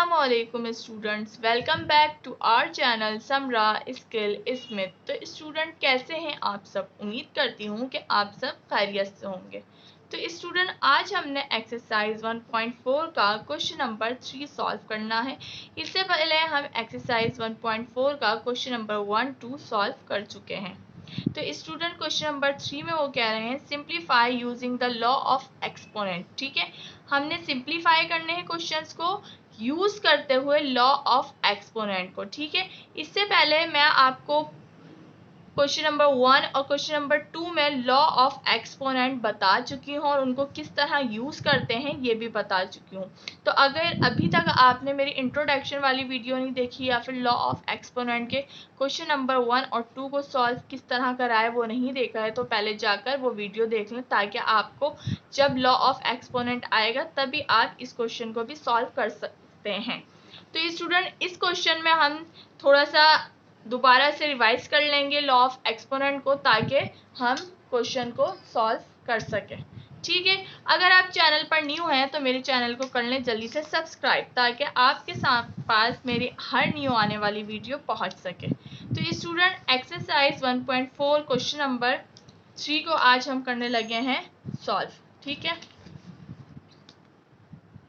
अस्सलामुअलैकुम students, welcome back to our channel Samra skill smith. तो student कैसे हैं आप सब? उम्मीद करती हूँ कि आप सब खैरियत से होंगे। तो स्टूडेंट आज हमने एक्सरसाइज 1.4 का क्वेश्चन नंबर 3 सॉल्व करना है। इससे पहले हम एक्सरसाइज 1.4 का क्वेश्चन नंबर 1, 2 सॉल्व कर चुके हैं। तो स्टूडेंट क्वेश्चन नंबर 3 में वो कह रहे हैं simplify using the law of exponent. ठीक है, हमने सिंप्लीफाई करने हैं क्वेश्चंस को यूज करते हुए लॉ ऑफ एक्सपोनेंट को। ठीक है, इससे पहले मैं आपको क्वेश्चन नंबर 1 और क्वेश्चन नंबर 2 में लॉ ऑफ एक्सपोनेंट बता चुकी हूँ और उनको किस तरह यूज करते हैं ये भी बता चुकी हूँ। तो अगर अभी तक आपने मेरी इंट्रोडक्शन वाली वीडियो नहीं देखी या फिर लॉ ऑफ एक्सपोनेंट के क्वेश्चन नंबर 1 और 2 को सॉल्व किस तरह कराए वो नहीं देखा है, तो पहले जाकर वो वीडियो देख लें, ताकि आपको जब लॉ ऑफ एक्सपोनेंट आएगा तभी आप इस क्वेश्चन को भी सॉल्व कर सकते हैं। तो स्टूडेंट इस क्वेश्चन में हम थोड़ा सा दोबारा से रिवाइज कर लेंगे लॉ ऑफ एक्सपोनेंट को, ताकि हम क्वेश्चन को सॉल्व कर सकें। ठीक है, अगर आप चैनल पर न्यू हैं तो मेरे चैनल को कर लें जल्दी से सब्सक्राइब, ताकि आपके पास मेरी हर न्यू आने वाली वीडियो पहुंच सके। तो स्टूडेंट एक्सरसाइज 1.4 क्वेश्चन नंबर 3 को आज हम करने लगे हैं सॉल्व। ठीक है,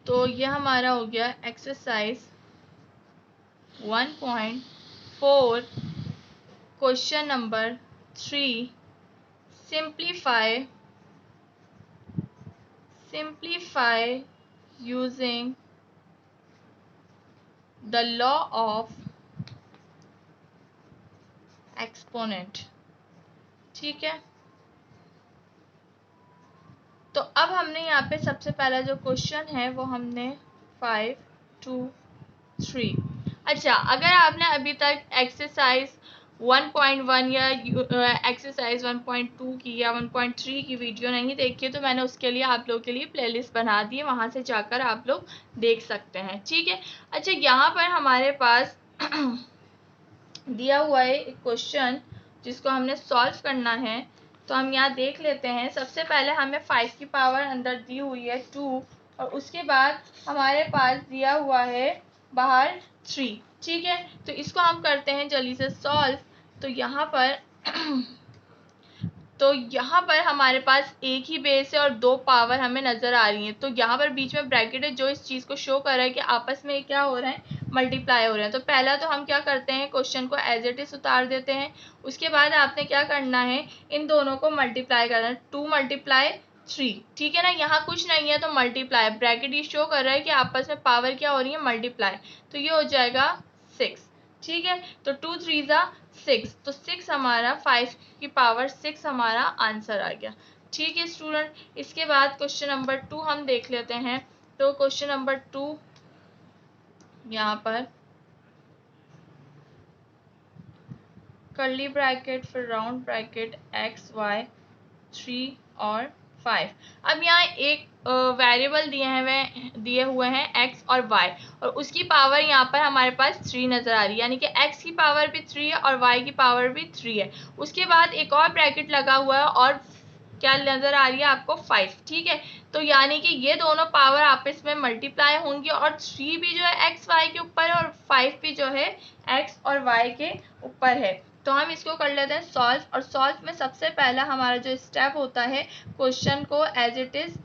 तो ये हमारा हो गया exercise 1.4 question number 3 simplify using the law of exponent। ठीक है, तो अब हमने यहाँ पे सबसे पहला जो क्वेश्चन है वो हमने 5, 2, 3। अच्छा, अगर आपने अभी तक एक्सरसाइज 1.1 या एक्सरसाइज 1.2 की या 1.3 की वीडियो नहीं देखी है तो मैंने उसके लिए आप लोगों के लिए प्लेलिस्ट बना दी है, वहाँ से जाकर आप लोग देख सकते हैं। ठीक है, अच्छा यहाँ पर हमारे पास दिया हुआ है एक क्वेश्चन जिसको हमने सॉल्व करना है। तो हम यहाँ देख लेते हैं। सबसे पहले हमें 5 की पावर अंदर दी हुई है 2 और उसके बाद हमारे पास दिया हुआ है बाहर 3। ठीक है, तो इसको हम करते हैं जल्दी से सॉल्व। तो यहाँ पर हमारे पास एक ही बेस है और 2 पावर हमें नज़र आ रही हैं। तो यहाँ पर बीच में ब्रैकेट है जो इस चीज़ को शो कर रहा है कि आपस में क्या हो रहा है, मल्टीप्लाई हो रहे हैं। तो पहला तो हम क्या करते हैं, क्वेश्चन को एज इट इज उतार देते हैं। उसके बाद आपने क्या करना है, इन दोनों को मल्टीप्लाई करना है, 2 × 3। ठीक है ना, यहाँ कुछ नहीं है तो मल्टीप्लाई, ब्रैकेट ये शो कर रहा है कि आपस में पावर क्या हो रही है, मल्टीप्लाई। तो ये हो जाएगा 6। ठीक है, तो 2 3 ज़ा 6, तो 6 हमारा 5 की पावर 6 हमारा आंसर आ गया। ठीक है स्टूडेंट, इसके बाद क्वेश्चन नंबर 2 हम देख लेते हैं। तो क्वेश्चन नंबर 2 यहाँ पर कर्ली ब्रैकेट फिर राउंड ब्रैकेट x y 3 और 5। अब यहाँ एक वेरिएबल दिए हुए हैं x और y और उसकी पावर यहाँ पर हमारे पास 3 नज़र आ रही है, यानी कि x की पावर भी 3 है और y की पावर भी 3 है। उसके बाद एक और ब्रैकेट लगा हुआ है और क्या नज़र आ रही है आपको, 5। ठीक है, तो यानी कि ये दोनों पावर आपस में मल्टीप्लाई होंगी और 3 भी जो है x y के ऊपर है और 5 भी जो है x और y के ऊपर है। तो हम इसको कर लेते हैं सॉल्व। और सॉल्व में सबसे पहला हमारा जो स्टेप होता है, क्वेश्चन को एज इट इज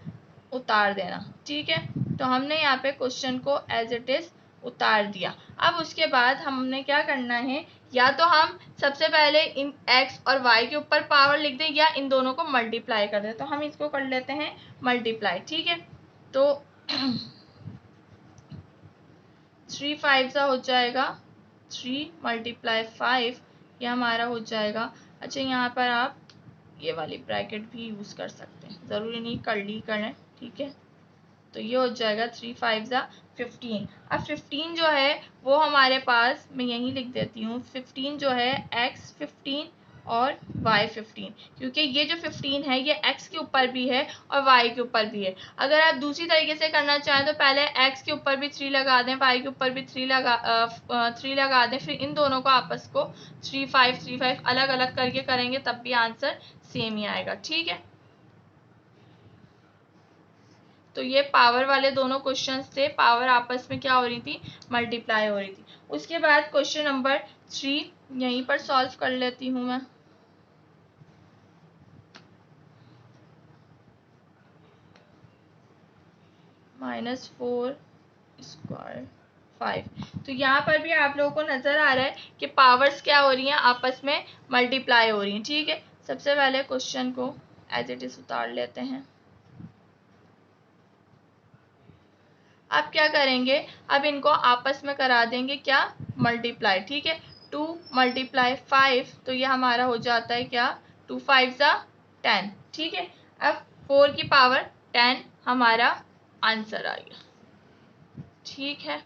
उतार देना। ठीक है, तो हमने यहाँ पे क्वेश्चन को एज इट इज उतार दिया। अब उसके बाद हमने क्या करना है, या तो हम सबसे पहले इन x और y के ऊपर पावर लिख दें या इन दोनों को मल्टीप्लाई कर दें। तो हम इसको कर लेते हैं मल्टीप्लाई। ठीक है, तो 3 5 हो जाएगा 3 × 5, यह हमारा हो जाएगा। अच्छा, यहाँ पर आप ये वाली ब्रैकेट भी यूज़ कर सकते हैं, ज़रूरी नहीं कर्ली करें। ठीक है, तो ये हो जाएगा 3 5 15। अब 15 जो है वो हमारे पास, मैं यहीं लिख देती हूँ, 15 जो है x 15 और y 15, क्योंकि ये जो 15 है ये x के ऊपर भी है और y के ऊपर भी है। अगर आप दूसरी तरीके से करना चाहें तो पहले x के ऊपर भी 3 लगा दें, y के ऊपर भी 3 लगा दें, फिर इन दोनों को आपस को 3 5 अलग अलग करके करेंगे तब भी आंसर सेम ही आएगा। ठीक है, तो ये पावर वाले दोनों क्वेश्चंस थे, पावर आपस में क्या हो रही थी, मल्टीप्लाई हो रही थी। उसके बाद क्वेश्चन नंबर 3 यहीं पर सॉल्व कर लेती हूँ मैं। -4 स्क्वायर 5। तो यहाँ पर भी आप लोगों को नजर आ रहा है कि पावर्स क्या हो रही हैं, आपस में मल्टीप्लाई हो रही हैं। ठीक है, सबसे पहले क्वेश्चन को एज इट इज उतार लेते हैं। अब क्या करेंगे, अब इनको आपस में करा देंगे क्या, मल्टीप्लाई। ठीक है, 2 × 5 तो ये हमारा हो जाता है क्या, 2 × 5 = 10। ठीक है, अब 4 की पावर 10 हमारा आंसर आ गया। ठीक है,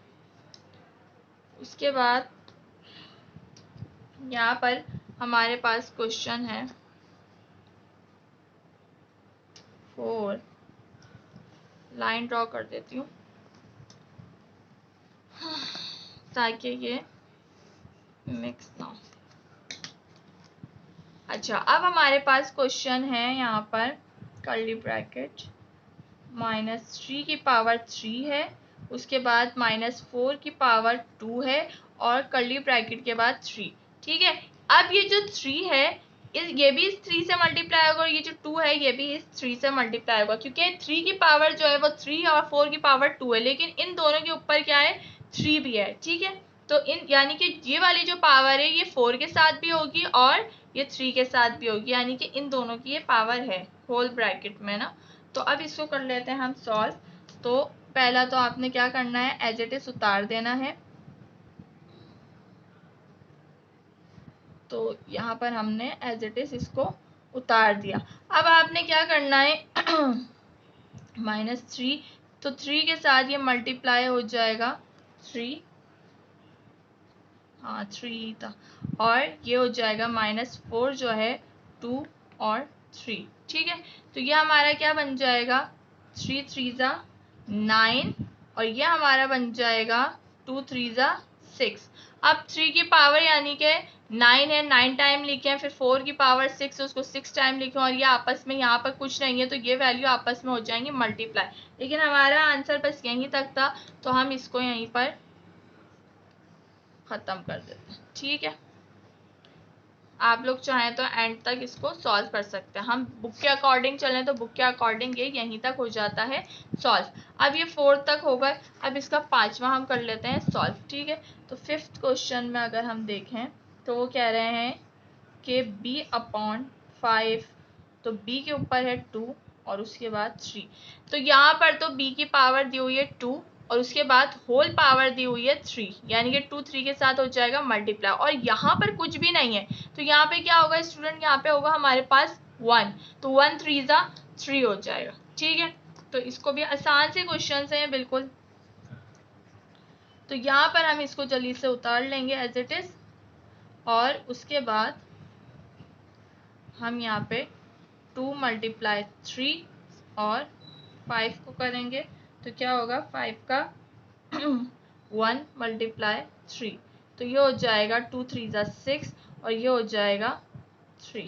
उसके बाद यहाँ पर हमारे पास क्वेश्चन है 4, लाइन ड्रॉ कर देती हूँ ताकि ये मिक्स ना हो। अच्छा, अब हमारे पास क्वेश्चन है यहाँ पर कर्ली ब्रैकेट -3 की पावर 3 है, उसके बाद -4 की पावर 2 है और कर्ली ब्रैकेट के बाद 3। ठीक है, अब ये जो 3 है ये भी इस 3 से मल्टीप्लाई होगा और ये जो 2 है ये भी इस 3 से मल्टीप्लाई होगा, क्योंकि 3 की पावर जो है वो 3 और 4 की पावर 2 है, लेकिन इन दोनों के ऊपर क्या है, 3 भी है। ठीक है, तो इन यानी कि ये वाली जो पावर है ये 4 के साथ भी होगी और ये 3 के साथ भी होगी, यानी कि इन दोनों की ये पावर है होल ब्रैकेट में ना। तो अब इसको कर लेते हैं हम सॉल्व। तो पहला तो आपने क्या करना है, एज इट इज उतार देना है। तो यहाँ पर हमने एज इट इज इसको उतार दिया। अब आपने क्या करना है -3 तो 3 के साथ ये मल्टीप्लाई हो जाएगा 3, हाँ 3 था, और ये हो जाएगा -4 जो है 2 और 3। ठीक है, तो ये हमारा क्या बन जाएगा, 3 × 3 = 9 और ये हमारा बन जाएगा 2 × 3 = 6। अब 3 की पावर यानी कि 9 है, 9 टाइम लिखे हैं, फिर 4 की पावर 6 उसको 6 टाइम लिखे और ये आपस में यहाँ पर कुछ नहीं है तो ये वैल्यू आपस में हो जाएंगी मल्टीप्लाई। लेकिन हमारा आंसर बस यहीं तक था तो हम इसको यहीं पर खत्म कर देते हैं। ठीक है, आप लोग चाहें तो एंड तक इसको सॉल्व कर सकते हैं। हम बुक के अकॉर्डिंग चलें तो बुक के अकॉर्डिंग ये यहीं तक हो जाता है सॉल्व। अब ये 4 तक हो गए, अब इसका 5वां हम कर लेते हैं सॉल्व। ठीक है, तो 5th क्वेश्चन में अगर हम देखें तो वो कह रहे हैं कि b/5, तो b के ऊपर है 2 और उसके बाद 3। तो यहाँ पर तो b की पावर दी हुई है 2 और उसके बाद होल पावर दी हुई है 3, यानी कि 2 3 के साथ हो जाएगा मल्टीप्लाई, और यहाँ पर कुछ भी नहीं है तो यहाँ पे क्या होगा स्टूडेंट, यहाँ पे होगा हमारे पास 1, तो 1 × 3 = 3 हो जाएगा। ठीक है, तो इसको भी आसान से क्वेश्चन हैं बिल्कुल। तो यहाँ पर हम इसको जल्दी से उतार लेंगे एज इट इज, और उसके बाद हम यहाँ पे 2 × 3 और 5 को करेंगे तो क्या होगा, 5 का 1 × 3 तो ये हो जाएगा 2 × 3 = 6 और ये हो जाएगा 3।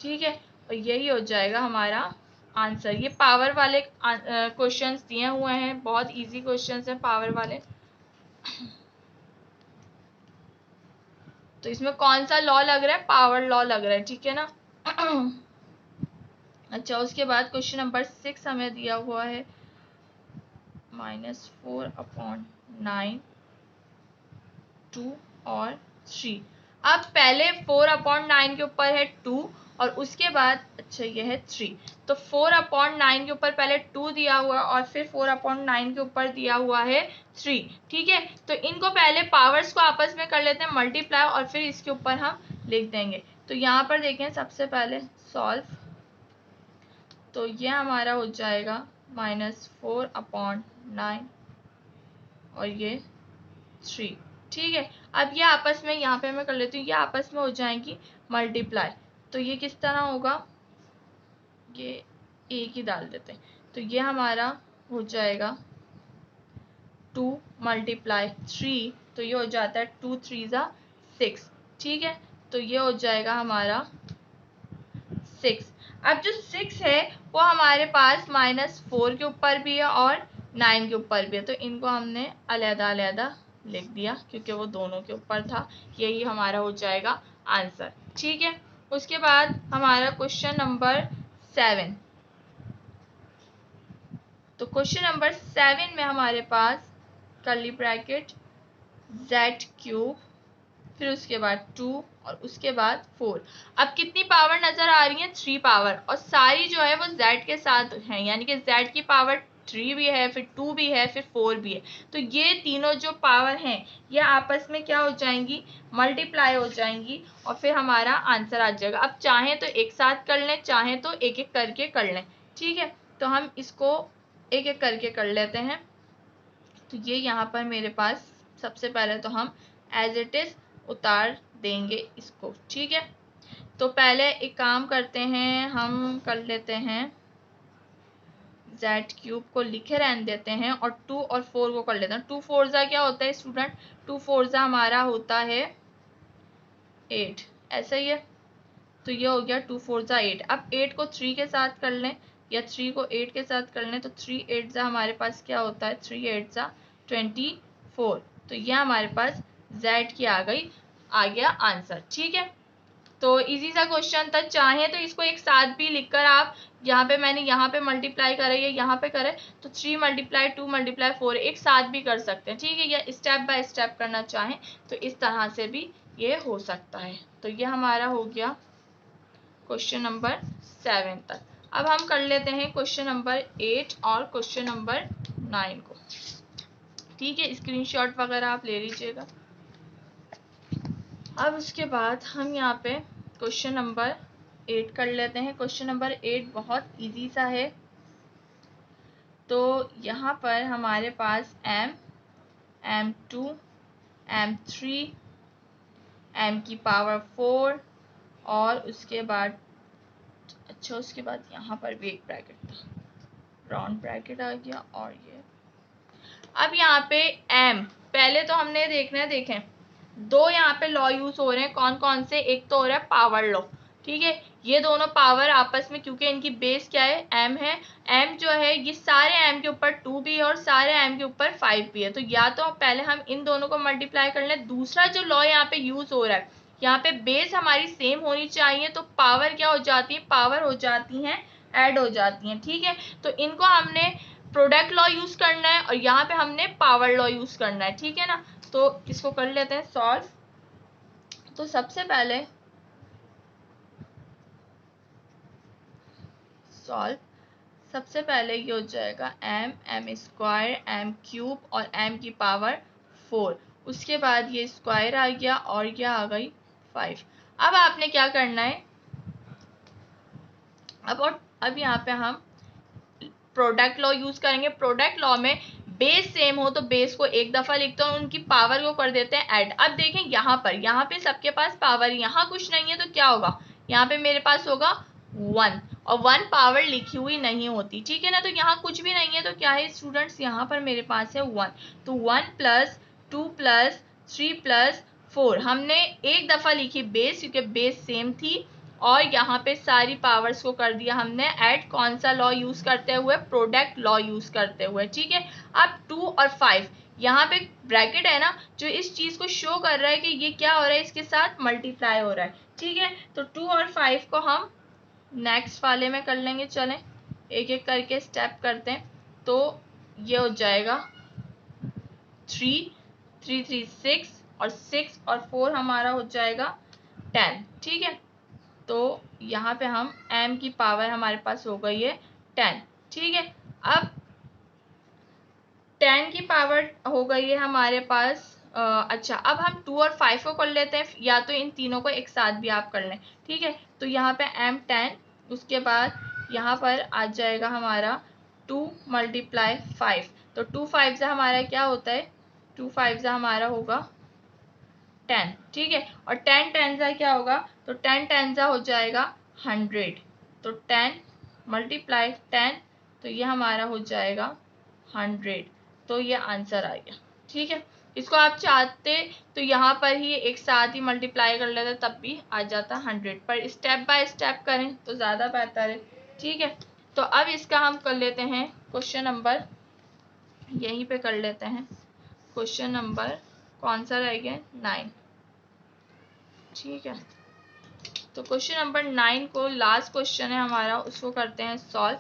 ठीक है, और यही हो जाएगा हमारा आंसर। ये पावर वाले क्वेश्चंस दिए हुए हैं, बहुत इजी क्वेश्चंस हैं पावर वाले। तो इसमें कौन सा लॉ लग रहा है, पावर लॉ लग रहा है। ठीक है ना अच्छा, उसके बाद क्वेश्चन नंबर 6 हमें दिया हुआ है -4/9 2 और 3। अब पहले 4/9 के ऊपर है 2 और उसके बाद अच्छा ये है 3, तो 4/9 के ऊपर पहले 2 दिया हुआ और फिर 4/9 के ऊपर दिया हुआ है 3। ठीक है, तो इनको पहले पावर्स को आपस में कर लेते हैं मल्टीप्लाई और फिर इसके ऊपर हम लिख देंगे। तो यहाँ पर देखें सबसे पहले सॉल्व, तो ये हमारा हो जाएगा -4/9 और ये 3। ठीक है, अब ये आपस में यहाँ पे मैं कर लेती हूँ, ये आपस में हो जाएंगी मल्टीप्लाई। तो ये किस तरह होगा, ये एक ही डाल देते हैं, तो ये हमारा हो जाएगा 2 × 3 तो ये हो जाता है 2 × 3 = 6। ठीक है, तो ये हो जाएगा हमारा 6। अब जो 6 है वो हमारे पास -4 के ऊपर भी है और 9 के ऊपर भी है, तो इनको हमने अलहदा अलहदा लिख दिया क्योंकि वो दोनों के ऊपर था। यही हमारा हो जाएगा आंसर। ठीक है, उसके बाद हमारा क्वेश्चन नंबर 7। तो क्वेश्चन नंबर 7 में हमारे पास कर्ली ब्रैकेट z³ फिर उसके बाद 2 और उसके बाद 4। अब कितनी पावर नजर आ रही है? 3 पावर, और सारी जो है वो z के साथ है, यानी कि z की पावर 3 भी है, फिर 2 भी है, फिर 4 भी है। तो ये तीनों जो पावर हैं ये आपस में क्या हो जाएंगी? मल्टीप्लाई हो जाएंगी और फिर हमारा आंसर आ जाएगा। अब चाहे तो एक साथ कर लें, चाहे तो एक एक करके कर लें। ठीक है, तो हम इसको एक एक करके कर लेते हैं। तो ये यहाँ पर मेरे पास सबसे पहले तो हम एज इट इज उतार देंगे इसको। ठीक है, तो पहले एक काम करते हैं, हम कर लेते हैं z³ को लिखे रहने देते हैं और 2 और 4 को कर लेते हैं। 2 4 जा क्या होता है स्टूडेंट? 2 4 जा हमारा होता है 8, ऐसा ही है। तो ये हो गया 2 4 जा 8। अब 8 को 3 के साथ कर लें या 3 को 8 के साथ कर लें, तो 3 8 जा हमारे पास क्या होता है? 3 8 जा 24। तो यह हमारे पास z की आ गया आंसर। ठीक है, तो इजी सा क्वेश्चन था। चाहे तो इसको एक साथ भी लिखकर आप यहाँ पे, मैंने यहाँ पे मल्टीप्लाई करे या यहाँ पे करे, तो 3 × 2 × 4 एक साथ भी कर सकते हैं। ठीक है, या स्टेप बाय स्टेप करना चाहें तो इस तरह से भी ये हो सकता है। तो ये हमारा हो गया क्वेश्चन नंबर 7 तक। अब हम कर लेते हैं क्वेश्चन नंबर 8 और क्वेश्चन नंबर 9 को। ठीक है, स्क्रीनशॉट वगैरह आप ले लीजिएगा। अब उसके बाद हम यहाँ पे क्वेश्चन नंबर 8 कर लेते हैं। क्वेश्चन नंबर 8 बहुत इजी सा है। तो यहाँ पर हमारे पास m, m2, m3, m की पावर 4 और उसके बाद, अच्छा उसके बाद यहाँ पर भी एक ब्रैकेट था, राउंड ब्रैकेट आ गया। और ये अब यहाँ पे m, पहले तो हमने देखना है, देखें दो यहाँ पे लॉ यूज हो रहे हैं। कौन कौन से? एक तो हो रहा है पावर लॉ। ठीक है, ये दोनों पावर आपस में, क्योंकि इनकी बेस क्या है? m है। m जो है ये सारे m के ऊपर 2 भी है और सारे m के ऊपर 5 भी है। तो या तो पहले हम इन दोनों को मल्टीप्लाई कर लें। दूसरा जो लॉ यहाँ पे यूज हो रहा है, यहाँ पे बेस हमारी सेम होनी चाहिए, तो पावर क्या हो जाती है? पावर हो जाती है, ऐड हो जाती हैं। ठीक है, तो इनको हमने प्रोडक्ट लॉ यूज करना है और यहाँ पे हमने पावर लॉ यूज करना है। ठीक है ना, तो इसको कर लेते हैं सॉल्व। तो सबसे पहले ये हो जाएगा m² m³ और m की पावर 4। उसके बाद ये स्क्वायर आ गया और ये आ गई 5। अब आपने क्या करना है? अब यहाँ पे हम प्रोडक्ट लॉ यूज करेंगे। प्रोडक्ट लॉ में बेस सेम हो तो बेस को एक दफा लिखते हैं और उनकी पावर को कर देते हैं ऐड। अब देखें यहाँ पे सबके पास पावर, यहाँ कुछ नहीं है तो क्या होगा? यहाँ पे मेरे पास होगा 1 और 1 पावर लिखी हुई नहीं होती। ठीक है ना, तो यहाँ कुछ भी नहीं है तो क्या है स्टूडेंट्स? यहाँ पर मेरे पास है 1। तो 1 + 2 + 3 + 4 हमने एक दफा लिखी बेस, क्योंकि बेस सेम थी, और यहाँ पे सारी पावर्स को कर दिया हमने ऐड। कौन सा लॉ यूज करते हुए? प्रोडक्ट लॉ यूज करते हुए। ठीक है, अब 2 और 5 यहाँ पे ब्रैकेट है ना, जो इस चीज को शो कर रहा है कि ये क्या हो रहा है, इसके साथ मल्टीप्लाई हो रहा है। ठीक है, तो 2 और 5 को हम नेक्स्ट वाले में कर लेंगे। चलें एक एक करके स्टेप करते हैं। तो ये हो जाएगा 3 3 3 6 और 6 और 4 हमारा हो जाएगा 10। ठीक है, तो यहाँ पे हम m की पावर हमारे पास हो गई है 10। ठीक है, अब 10 की पावर हो गई है हमारे पास। अच्छा, अब हम 2 और 5 को कर लेते हैं, या तो इन तीनों को एक साथ भी आप कर लें। ठीक है, तो यहाँ पे m 10, उसके बाद यहाँ पर आ जाएगा हमारा 2 × 5। तो 2 5 से हमारा क्या होता है? 2 5 से हमारा होगा 10। ठीक है, और 10 10 से क्या होगा? तो 10 10 से हो जाएगा 100। तो 10 × 10, तो ये हमारा हो जाएगा 100। तो ये आंसर आ गया। ठीक है, इसको आप चाहते तो यहाँ पर ही एक साथ ही मल्टीप्लाई कर लेते तब भी आ जाता 100, पर स्टेप बाय स्टेप करें तो ज़्यादा बेहतर है। ठीक है, तो अब इसका हम कर लेते हैं क्वेश्चन नंबर, यहीं पे कर लेते हैं क्वेश्चन नंबर, कौन सा रह गया, 9। ठीक है, तो क्वेश्चन नंबर 9 को, लास्ट क्वेश्चन है हमारा, उसको करते हैं सॉल्व।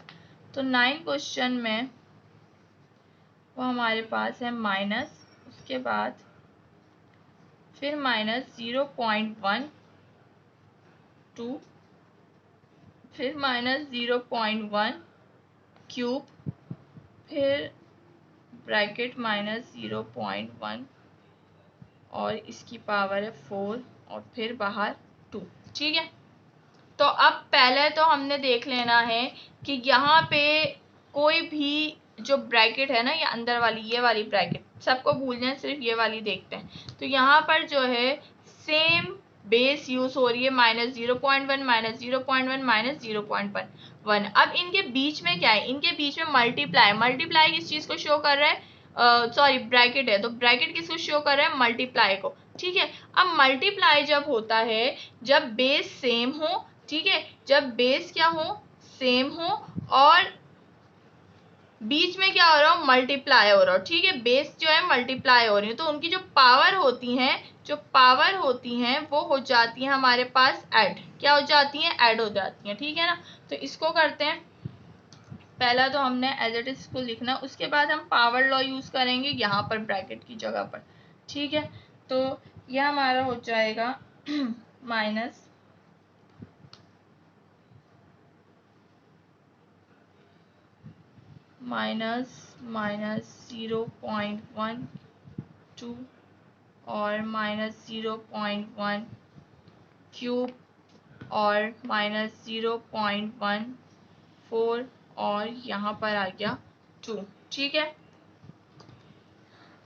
तो 9 क्वेश्चन में वो हमारे पास है माइनस, उसके बाद फिर माइनस 0.12, फिर माइनस 0.1 क्यूब, फिर ब्रैकेट माइनस 0.1 और इसकी पावर है 4 और फिर बाहर 2। ठीक है, तो अब पहले तो हमने देख लेना है कि यहाँ पे कोई भी जो ब्रैकेट है ना, ये अंदर वाली, ये वाली ब्रैकेट सबको भूल जाए, सिर्फ ये वाली देखते हैं। तो यहाँ पर जो है सेम बेस यूज हो रही है, -0.1 -0.1 -0.1। अब इनके बीच में क्या है, इनके बीच में मल्टीप्लाई, मल्टीप्लाई किस चीज को शो कर रहा है, सॉरी ब्रैकेट है, तो ब्रैकेट किसको शो कर रहा है, मल्टीप्लाई को। ठीक है, अब मल्टीप्लाई जब होता है जब बेस सेम हो, ठीक है, जब बेस क्या हो, सेम हो, और बीच में क्या हो रहा हो, मल्टीप्लाई हो रहा हो। ठीक है, बेस जो है मल्टीप्लाई हो रही है, तो उनकी जो पावर होती हैं, जो पावर होती हैं वो हो जाती है हमारे पास ऐड, क्या हो जाती हैं, ऐड हो जाती हैं। ठीक है ना, तो इसको करते हैं, पहला तो हमने एज इट इज इसको लिखना, उसके बाद हम पावर लॉ यूज करेंगे यहाँ पर ब्रैकेट की जगह पर। ठीक है, तो यह हमारा हो जाएगा माइनस -0.12 और -0.1 क्यूब और -0.14 और यहाँ पर आ गया 2। ठीक है,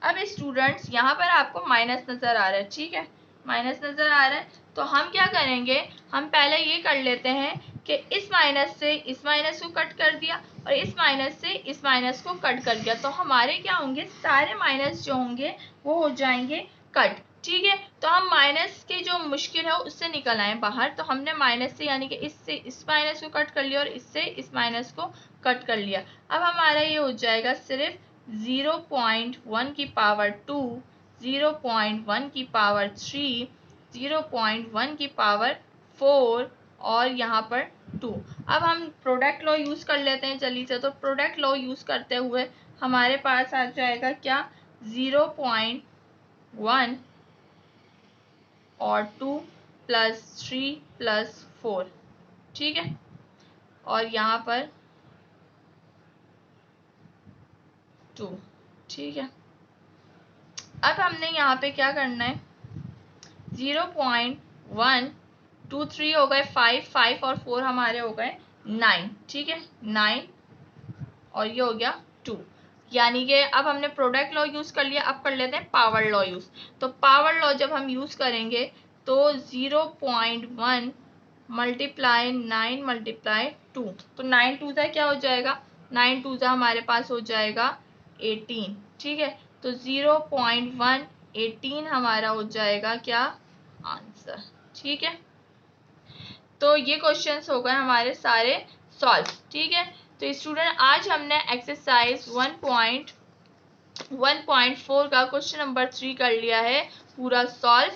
अब स्टूडेंट्स यहाँ पर आपको माइनस नज़र आ रहा है। ठीक है, माइनस नज़र आ रहा है, तो हम क्या करेंगे, हम पहले ये कर लेते हैं कि इस माइनस से इस माइनस को कट कर दिया और इस माइनस से इस माइनस को कट कर दिया, तो हमारे क्या होंगे, सारे माइनस जो होंगे वो हो जाएंगे कट। ठीक है, तो हम माइनस के जो मुश्किल है उससे निकल आए बाहर, तो हमने माइनस से यानी कि इससे इस माइनस को कट कर लिया और इससे इस माइनस को कट कर लिया। अब हमारा ये हो जाएगा सिर्फ 0.1 की पावर 2, 0.1 की पावर 3, 0.1 की पावर 4 और यहाँ पर 2। अब हम प्रोडक्ट लॉ यूज कर लेते हैं जल्दी से, तो प्रोडक्ट लॉ यूज करते हुए हमारे पास आ जाएगा क्या, 0.1 और 2 + 3 + 4। ठीक है, और यहाँ पर 2। ठीक है, अब हमने यहाँ पे क्या करना है, 0.123 हो गए 5, 5 और 4 हमारे हो गए 9। ठीक है, 9 और ये हो गया 2, यानी कि अब हमने प्रोडक्ट लॉ यूज कर लिया। अब कर लेते हैं पावर लॉ यूज। तो पावर लॉ जब हम यूज करेंगे तो 0.1 मल्टीप्लाई 9 मल्टीप्लाई 2, तो 9 2 क्या हो जाएगा, 9 2 हमारे पास हो जाएगा 18। ठीक है, तो 0.1 18 हमारा हो जाएगा क्या, आंसर। ठीक है, तो ये क्वेश्चंस हो गए हमारे सारे सॉल्व। ठीक है, तो स्टूडेंट आज हमने एक्सरसाइज 1.4 का क्वेश्चन नंबर 3 कर लिया है पूरा सॉल्व।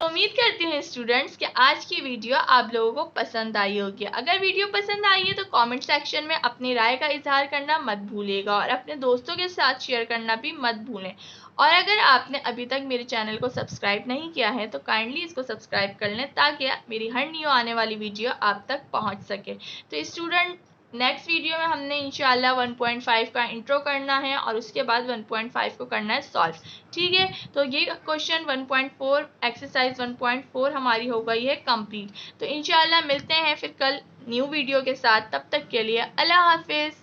उम्मीद करती हूँ स्टूडेंट्स कि आज की वीडियो आप लोगों को पसंद आई होगी। अगर वीडियो पसंद आई है तो कमेंट सेक्शन में अपनी राय का इजहार करना मत भूलिएगा और अपने दोस्तों के साथ शेयर करना भी मत भूलें। और अगर आपने अभी तक मेरे चैनल को सब्सक्राइब नहीं किया है तो काइंडली इसको सब्सक्राइब कर लें ताकि मेरी हर न्यू आने वाली वीडियो आप तक पहुँच सके। तो स्टूडेंट नेक्स्ट वीडियो में हमने इंशाल्लाह 1.5 का इंट्रो करना है और उसके बाद 1.5 को करना है सॉल्व। ठीक है, तो ये क्वेश्चन 1.4 एक्सरसाइज 1.4 हमारी हो गई है कंप्लीट। तो इंशाल्लाह मिलते हैं फिर कल न्यू वीडियो के साथ, तब तक के लिए अल्लाह हाफिज़।